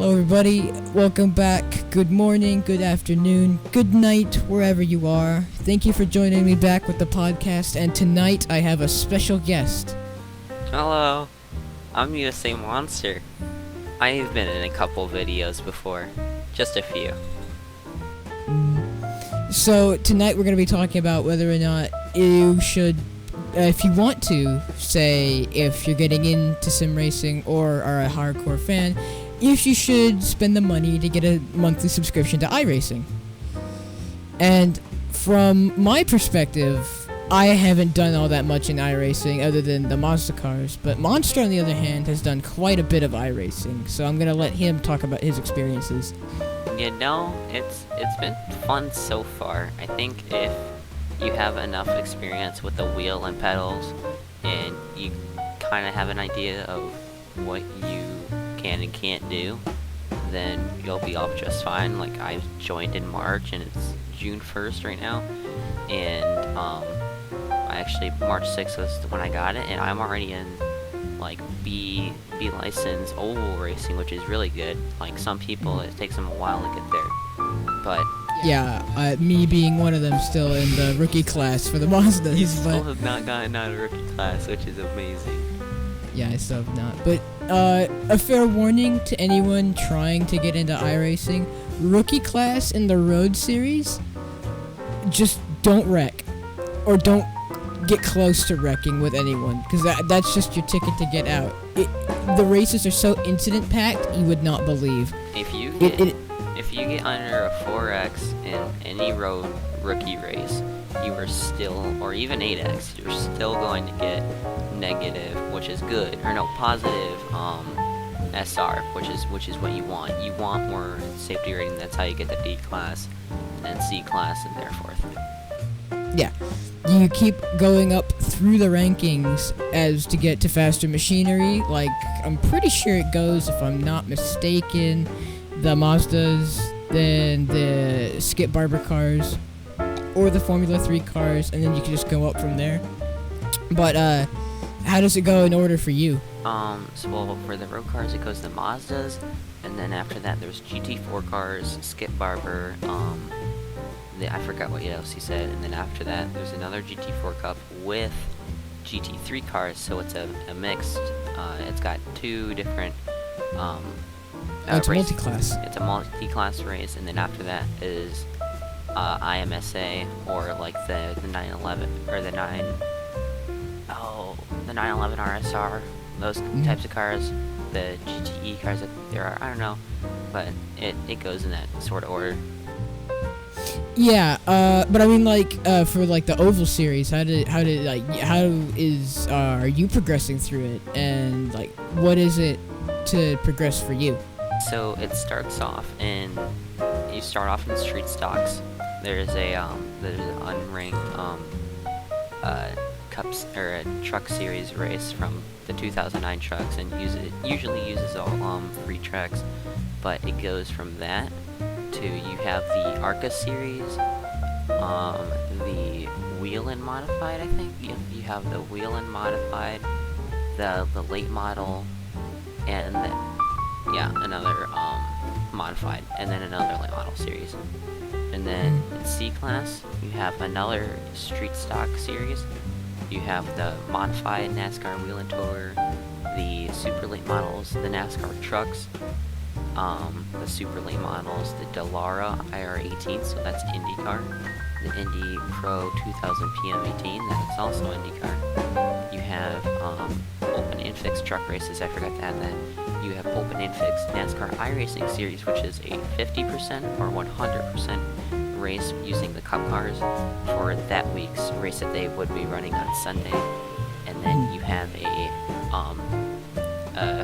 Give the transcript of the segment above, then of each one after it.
Hello everybody, welcome back. Good morning, good afternoon, good night, wherever you are. Thank you for joining me back with the podcast, and tonight I have a special guest. Hello, I'm USA Monster. I've been in a couple videos before, just a few. So tonight we're going to be talking about whether or not you should, if you want to, say if you're getting into sim racing or are a hardcore fan, if you should spend the money to get a monthly subscription to iRacing. And from my perspective, I haven't done all that much in iRacing other than the Mazda cars, but Monster on the other hand has done quite a bit of iRacing, so I'm going to let him talk about his experiences. You know, it's been fun so far. I think if you have enough experience with the wheel and pedals, and you kind of have an idea of what you can and can't do, then you'll be off just fine. Like, I joined in March, and it's June 1st right now, and I actually, March 6th was when I got it, and I'm already in, like, B license oval racing, which is really good. Like, some people, it takes them a while to get there, but yeah, me being one of them, still in the rookie class for the Mazdas. you still have not gotten out of rookie class, which is amazing. Yeah, I still have not. But a fair warning to anyone trying to get into iRacing, rookie class in the road series, just don't wreck, or don't get close to wrecking with anyone, because that's just your ticket to get out. The races are so incident packed, you would not believe. If you get under a 4X in any road rookie race, you are still, or even 8X, you're still going to get negative, which is good, or no, positive SR, which is what you want. You want more safety rating. That's how you get the D class, and C class, and therefore. Yeah, you keep going up through the rankings as to get to faster machinery. Like, I'm pretty sure it goes, if I'm not mistaken, the Mazdas, then the Skip Barber cars, or the Formula 3 cars, and then you can just go up from there. But how does it go in order for you? So for the road cars, it goes the Mazdas, and then after that there's GT4 cars, Skip Barber, I forgot what else he said, and then after that there's another GT4 Cup with GT3 cars, so it's a mixed, it's got two different, it's multi-class. It's a multi-class race, and then after that is IMSA, or like the 911, or the 911 RSR, those types of cars, the GTE cars that there are, I don't know, but it goes in that sort of order. Yeah, but I mean, like, for like the oval series, are you progressing through it, and like, what is it to progress for you? So it starts off, and you start off in street stocks. There's an unranked cups or a truck series race from the 2009 trucks, and usually uses all free tracks, but it goes from that to, you have the ARCA series, the Wheel-In Modified, I think. You have the Wheel-In Modified, the late model, and another modified, and then another late model series. And then in C class, you have another street stock series. You have the modified NASCAR Wheel-In Tour, the super late models, the NASCAR trucks, the super late models, the Dallara IR18, so that's IndyCar, the Indy Pro 2000 PM18, that's also IndyCar. You have Open Infix truck races, I forgot to add that. You have Open Infix NASCAR iRacing series, which is a 50% or 100% race using the Cup cars for that week's race that they would be running on Sunday. And then you have a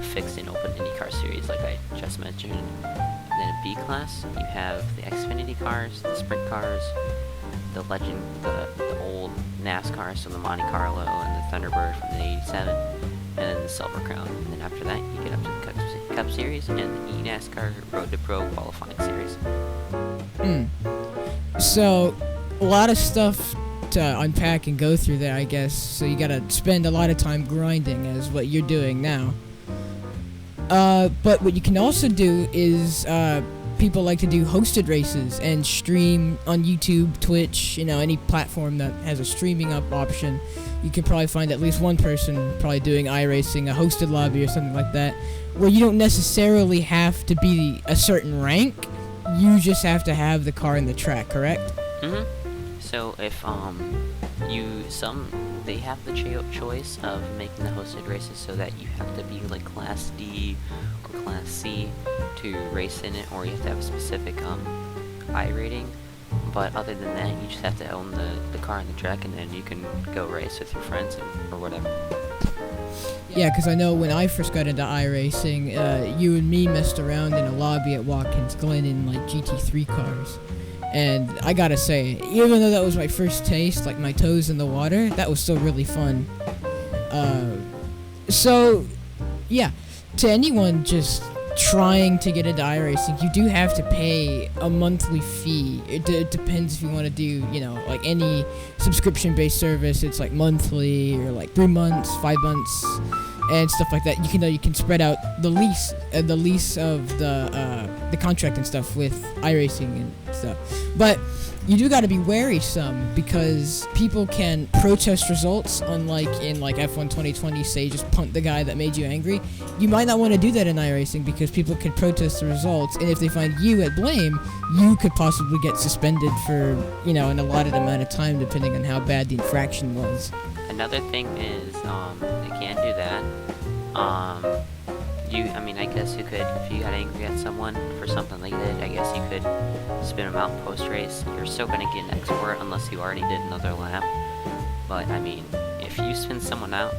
fixed and open IndyCar series, like I just mentioned. And then in B class, you have the Xfinity cars, the Sprint cars, the Legend, the old NASCAR, so the Monte Carlo and the Thunderbird from the 87, and then the Silver Crown. And then after that, you get up to the Cup Series and the eNASCAR Road to Pro qualifying series. So, a lot of stuff to unpack and go through there, I guess. So you gotta spend a lot of time grinding, as what you're doing now. But what you can also do is people like to do hosted races and stream on YouTube, Twitch, any platform that has a streaming up option. You can probably find at least one person probably doing iRacing, a hosted lobby or something like that, where you don't necessarily have to be a certain rank. You just have to have the car in the track, correct? So if they have the choice of making the hosted races so that you have to be like Class D or Class C to race in it, or you have to have a specific I rating. But other than that, you just have to own the car in the track, and then you can go race with your friends or whatever. Yeah, because I know when I first got into iRacing, you and me messed around in a lobby at Watkins Glen in like GT3 cars. And I gotta say, even though that was my first taste, like my toes in the water, that was still really fun. So, yeah, to anyone just trying to get into iRacing, you do have to pay a monthly fee. It depends if you want to do, like any subscription-based service. It's like monthly or like 3 months, 5 months, and stuff like that. You can spread out the lease of the contract and stuff with iRacing and stuff. But you do got to be wary some, because people can protest results, unlike in like F1 2020, say just punt the guy that made you angry. You might not want to do that in iRacing, because people can protest the results, and if they find you at blame, you could possibly get suspended for, an allotted amount of time, depending on how bad the infraction was. Another thing is, they can't do that. I guess you could, if you got angry at someone for something they did, I guess you could spin them out post-race. You're still going to get an export unless you already did another lap. But, if you spin someone out,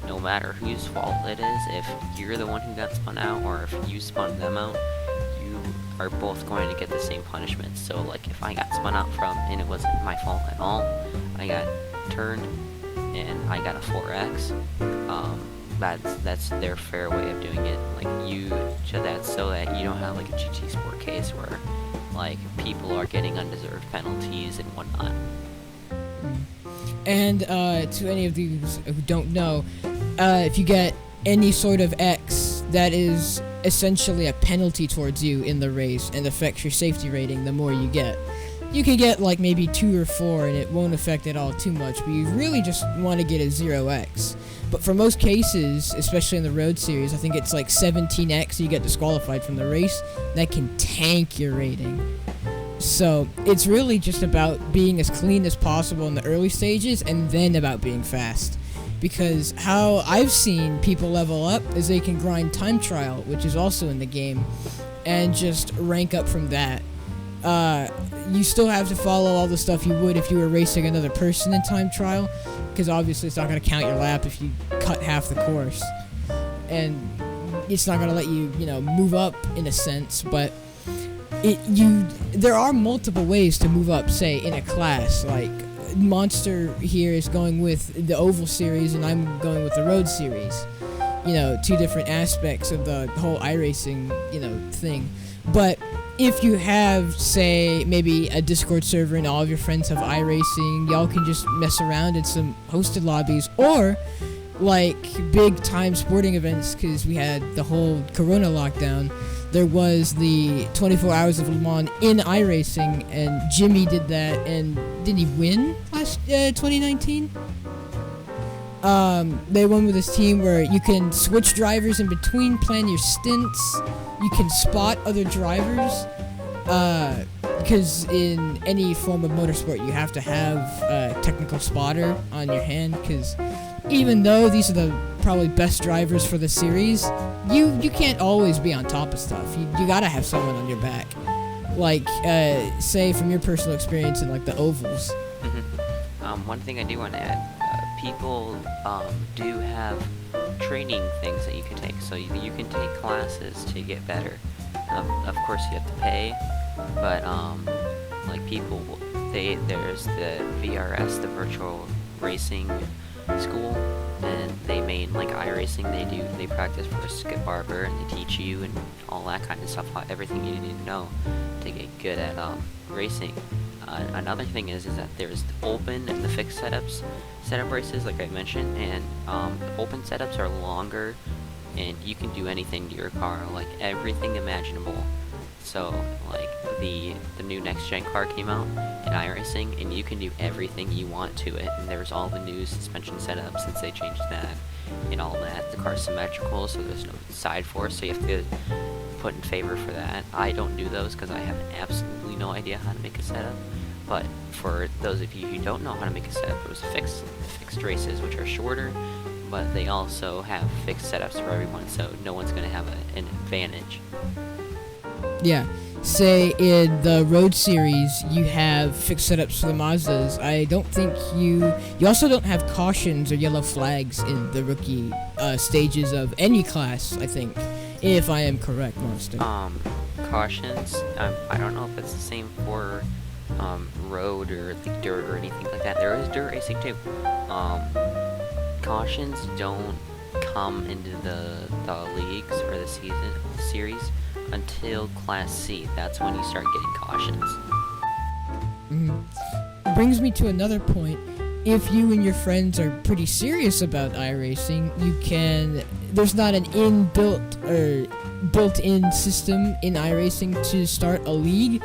no matter whose fault it is, if you're the one who got spun out or if you spun them out, you are both going to get the same punishment. So, like, if I got spun out and it wasn't my fault at all, I got turned and I got a 4X, that's their fair way of doing it. Like, that's so that you don't have like a GT Sport case where like people are getting undeserved penalties and whatnot. And to any of these who don't know, if you get any sort of X, that is essentially a penalty towards you in the race and affects your safety rating the more you get. You can get like maybe 2 or 4 and it won't affect it all too much, but you really just want to get a 0x. But for most cases, especially in the road series, I think it's like 17x, you get disqualified from the race. That can tank your rating. So it's really just about being as clean as possible in the early stages, and then about being fast. Because how I've seen people level up is they can grind time trial, which is also in the game, and just rank up from that. You still have to follow all the stuff you would if you were racing another person in time trial, because obviously it's not going to count your lap if you cut half the course. And it's not going to let you, move up in a sense, but there are multiple ways to move up, say, in a class. Like, Monster here is going with the Oval Series, and I'm going with the Road Series. 2 different aspects of the whole iRacing, thing. But if you have, say, maybe a Discord server and all of your friends have iRacing, y'all can just mess around in some hosted lobbies, or like big time sporting events, because we had the whole Corona lockdown. There was the 24 Hours of Le Mans in iRacing, and Jimmy did that, and did he win last 2019? They won with this team where you can switch drivers in between, plan your stints, you can spot other drivers, because in any form of motorsport you have to have a technical spotter on your hand, because even though these are the probably best drivers for the series, you can't always be on top of stuff. You gotta have someone on your back. Like, say from your personal experience in like the ovals. One thing I do want to add, people do have training things that you can take. So you can take classes to get better. Of course you have to pay, but like people, there's the VRS, the Virtual Racing School, and they made like iRacing. They practice for a Skip Barber, and they teach you and all that kind of stuff, everything you need to know to get good at racing. Another thing is that there's the open and the fixed setup races, like I mentioned, and the open setups are longer and you can do anything to your car, like everything imaginable. So, like, the new next-gen car came out in iRacing, and you can do everything you want to it, and there's all the new suspension setups since they changed that, and all that. The car's symmetrical, so there's no side force, so you have to put in favor for that. I don't do those because I have absolutely no idea how to make a setup, but for those of you who don't know how to make a setup, there's fixed races, which are shorter, but they also have fixed setups for everyone, so no one's going to have an advantage. Yeah. Say in the road series, you have fixed setups for the Mazdas. I don't think you also don't have cautions or yellow flags in the rookie stages of any class, I think, if I am correct, Monster. Cautions, I don't know if it's the same for road or like dirt or anything like that. There is dirt racing too. Cautions don't come into the leagues or the series until Class C. That's when you start getting cautions. Brings me to another point. If you and your friends are pretty serious about iRacing, there's not an inbuilt or built-in system in iRacing to start a league,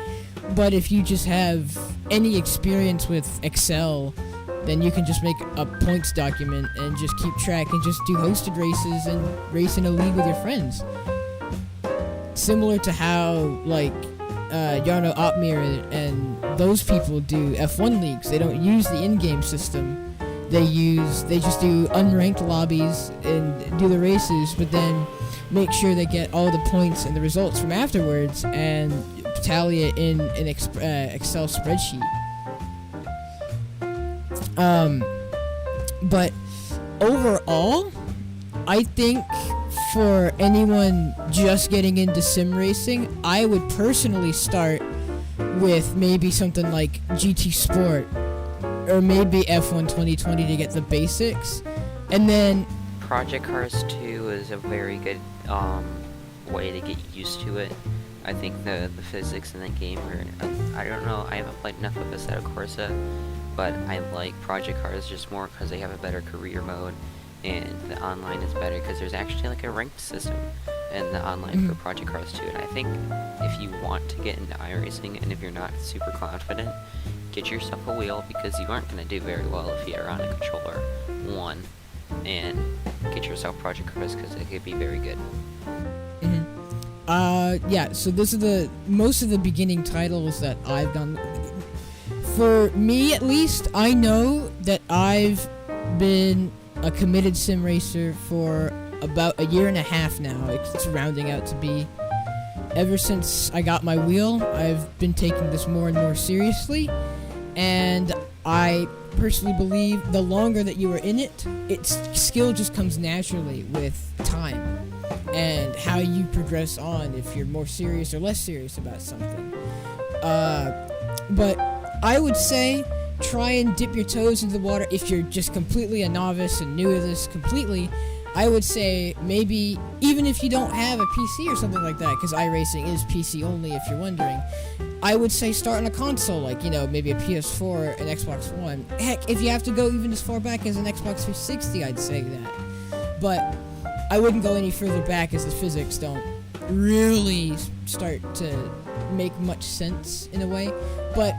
but if you just have any experience with Excel, then you can just make a points document and just keep track and just do hosted races and race in a league with your friends. Similar to how, like, Jarno Opmeer and those people do F1 leagues. They don't use the in-game system. They just do unranked lobbies and do the races, but then make sure they get all the points and the results from afterwards and tally it in an Excel spreadsheet. But overall, I think for anyone just getting into sim racing, I would personally start with maybe something like GT Sport or maybe F1 2020 to get the basics, and then Project Cars 2 is a very good way to get used to it. I think the physics in the game are, I don't know, I haven't played enough of Assetto Corsa, but I like Project Cars just more because they have a better career mode, and the online is better because there's actually like a ranked system in the online for Project Cars 2. And I think if you want to get into iRacing, and if you're not super confident, get yourself a wheel, because you aren't going to do very well if you're on a controller 1, and get yourself Project Cars because it could be very good. Yeah, so this is most of the beginning titles that I've done. For me, at least, I know that I've been a committed sim racer for about a year and a half now. It's rounding out to be. Ever since I got my wheel, I've been taking this more and more seriously, and I personally believe the longer that you are in it, its skill just comes naturally with time and how you progress on, if you're more serious or less serious about something. But I would say try and dip your toes into the water if you're just completely a novice and new to this completely. I would say maybe, even if you don't have a PC or something like that, because iRacing is PC only if you're wondering, I would say start on a console, like, maybe a PS4, an Xbox One. Heck, if you have to go even as far back as an Xbox 360, I'd say that. But I wouldn't go any further back, as the physics don't really start to make much sense in a way. But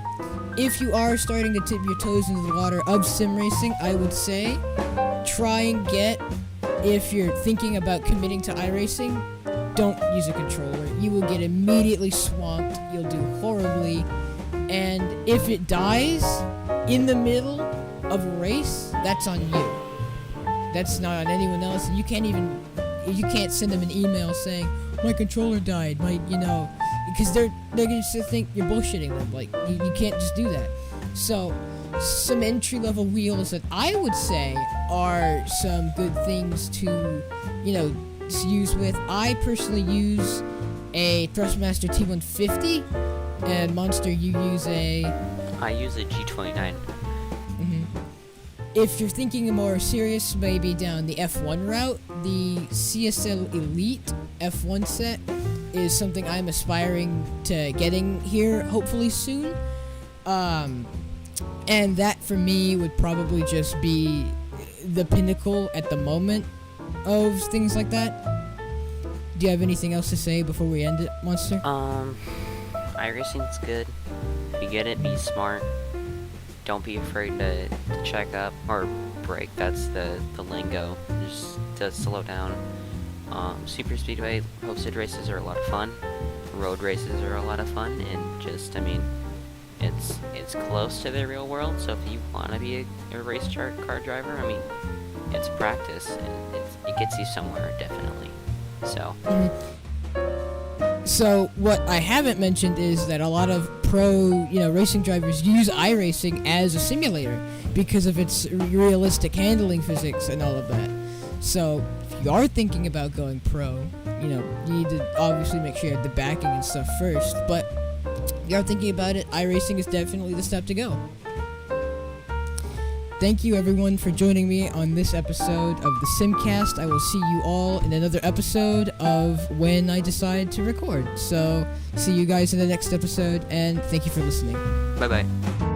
if you are starting to dip your toes into the water of sim racing, I would say try and if you're thinking about committing to iRacing, don't use a controller. You will get immediately swamped, you'll do horribly, and if it dies in the middle of a race, that's on you. That's not on anyone else. You can't send them an email saying, my controller died, because they're going to think you're bullshitting them. Like, you can't just do that. So, some entry-level wheels that I would say are some good things to use with. I personally use a Thrustmaster T150, and Monster, you use I use a G29. If you're thinking more serious, maybe down the F1 route, the CSL Elite F1 set is something I'm aspiring to getting here hopefully soon. And that for me would probably just be the pinnacle at the moment of things like that. do you have anything else to say before we end it, Monster? iRacing's good. If you get it, be smart. Don't be afraid to check up or brake. That's the lingo. Just to slow down. Super Speedway hosted races are a lot of fun. Road races are a lot of fun, and just, I mean, it's close to the real world. So if you want to be a race car driver, I mean, it's practice, and it gets you somewhere, definitely. So. So what I haven't mentioned is that a lot of pro, racing drivers use iRacing as a simulator because of its realistic handling physics and all of that. So if you are thinking about going pro, you need to obviously make sure you have the backing and stuff first. But if you are thinking about it, iRacing is definitely the step to go. Thank you everyone for joining me on this episode of the Simcast. I will see you all in another episode of when I decide to record. So, see you guys in the next episode, and thank you for listening. Bye-bye.